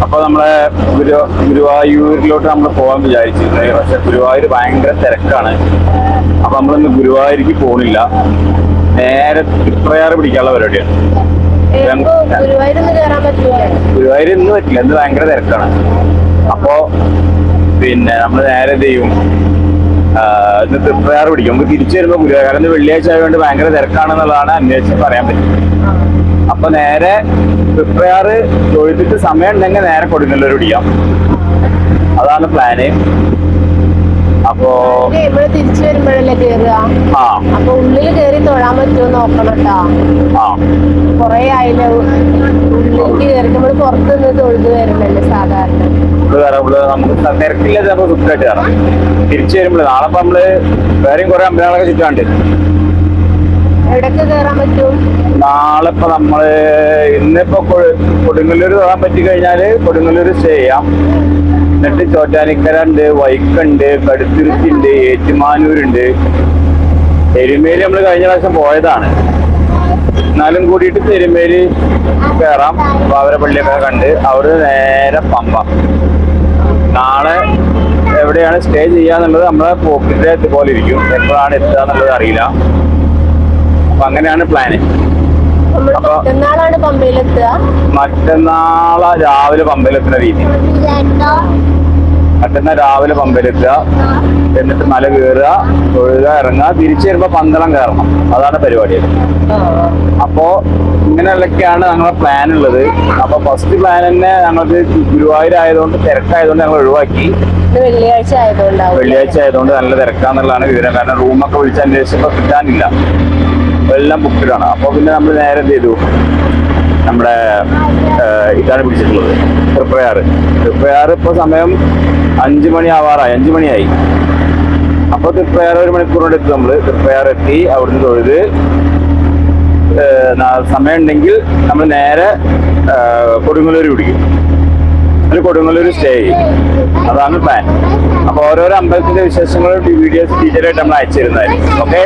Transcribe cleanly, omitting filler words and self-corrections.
അപ്പൊ നമ്മളെ ഗുരുവായൂരിലോട്ട് നമ്മൾ പോകാൻ വിചാരിച്ചിരുന്നത്. പക്ഷെ ഗുരുവായൂർ ഭയങ്കര തിരക്കാണ്. അപ്പൊ നമ്മളിന്ന് ഗുരുവായൂർക്ക് പോണില്ല, നേരെ തൃപ്രയാർ പിടിക്കാനുള്ള പരിപാടിയാണ്. ഗുരുവായൂർ ഇന്ന് പറ്റില്ല, ഇന്ന് ഭയങ്കര തിരക്കാണ്. അപ്പോ പിന്നെ നമ്മൾ നേരെ എന്ത് ചെയ്യും, ഇന്ന് തൃപ്രയാർ പിടിക്കും. നമുക്ക് തിരിച്ചു വരുമ്പോൾ ഗുരുവായൂർ, കാരണം വെള്ളിയാഴ്ച ആയതുകൊണ്ട് ഭയങ്കര തിരക്കാണെന്നുള്ളതാണ് അന്വേഷിച്ച് പറയാൻ പറ്റും. അപ്പൊ നേരെ തൃപ്രയാർ തൊഴുതിട്ട് സമയം ഉണ്ടെങ്കിൽ നേരെ കൊടുങ്ങല്ലൂർ പിടിക്കാം. അതാണ് പ്ലാന്. അപ്പോ തിരിച്ചു വരുമ്പോഴല്ലേ കേറുക. അപ്പൊ ഉള്ളിൽ കേറി തൊഴാൻ പറ്റുമോ നോക്കണട്ടാ. കൊറേ ആയില്ലേ ഉള്ളിലേക്ക് കേറി, നമ്മള് പുറത്ത് നിന്ന് തൊഴുത് വരണല്ലേ സാധാരണ. നമുക്ക് തിരക്കില്ലാതെ നമുക്ക് സുഖമായിട്ട് കയറാം. തിരിച്ചു വരുമ്പോൾ നാളെ ഇപ്പൊ നമ്മള് വേറെയും കുറെ അമ്പലങ്ങളൊക്കെ ചുറ്റാണ്ട്. എവിടൊക്കെ കേറാൻ പറ്റും? നാളെ ഇപ്പൊ നമ്മള് ഇന്നിപ്പോ കൊടുങ്ങല്ലൂർ തൊഴാൻ പറ്റി കഴിഞ്ഞാല് കൊടുങ്ങല്ലൂർ സ്റ്റേ ചെയ്യാം. എന്നിട്ട് ചോറ്റാനിക്കര ഉണ്ട്, വൈക്കുണ്ട്, കടുത്തുരുത്തി ഉണ്ട്, ഏറ്റുമാനൂരുണ്ട്, എരുമേലി നമ്മൾ കഴിഞ്ഞ പ്രാവശ്യം പോയതാണ്. എന്നാലും കൂടിയിട്ട് എരുമേലി കയറാം. പാവരപ്പള്ളിയൊക്കെ കണ്ട് അവിടെ നേരെ പമ്പ. നാളെ എവിടെയാണ് സ്റ്റേ ചെയ്യാന്നുള്ളത് നമ്മളെ പോക്കിന്റെ ഇതുപോലെ ഇരിക്കും. എപ്പോഴാണ് എത്തുക എന്നുള്ളത് അറിയില്ല. അപ്പൊ അങ്ങനെയാണ് പ്ലാന്. അപ്പൊ മറ്റന്നാളെ രാവിലെ പമ്പയിലെത്തുന്ന രീതി. മറ്റന്നാൾ രാവിലെ പമ്പയിലെത്തുക, എന്നിട്ട് മല കയറുക, തൊഴുക, ഇറങ്ങുക, തിരിച്ചു വരുമ്പോ പന്തളം കയറണം. അതാണ് പരിപാടി. അപ്പോ ഇങ്ങനെയൊക്കെയാണ് ഞങ്ങളുടെ പ്ലാൻ ഉള്ളത്. അപ്പൊ ഫസ്റ്റ് പ്ലാൻ തന്നെ ഞങ്ങൾക്ക് ഗുരുവായൂർ ആയതുകൊണ്ട്, തിരക്കായതുകൊണ്ട് ഞങ്ങൾ ഒഴിവാക്കി. വെള്ളിയാഴ്ച ആയതുകൊണ്ട് നല്ല തിരക്കാന്നുള്ളതാണ് വിവരം. കാരണം റൂമൊക്കെ വിളിച്ച് അന്വേഷിച്ചപ്പോ കിട്ടാനില്ല, എല്ലാം ബുക്കിലാണ്. അപ്പൊ പിന്നെ നമ്മൾ നേരെ എന്ത് ചെയ്തു, നമ്മുടെ ഇതാണ് പിടിച്ചിട്ടുള്ളത്, തൃപ്രയാർ. ഇപ്പൊ സമയം 5 മണി ആവാറായി, 5 മണിയായി. അപ്പൊ തൃപ്രയാർ 1 മണിക്കൂർ കൊണ്ട് എത്തും. നമ്മള് തൃപ്രയാർ എത്തി, അവിടുന്ന് തൊഴുത് സമയം ഉണ്ടെങ്കിൽ നമ്മൾ നേരെ കൊടുങ്ങല്ലൂർ പിടിക്കും. ഒരു കൊടുങ്ങല്ലൂർ സ്റ്റേ ചെയ്യും. അതാണ് പ്ലാൻ. അപ്പൊ ഓരോരോ അമ്പലത്തിന്റെ വിശേഷങ്ങളും വീഡിയോസ് ഡീറ്റെയിൽ ആയിട്ട് നമ്മൾ അയച്ചു തരുന്നതായിരിക്കും. ഓക്കെ.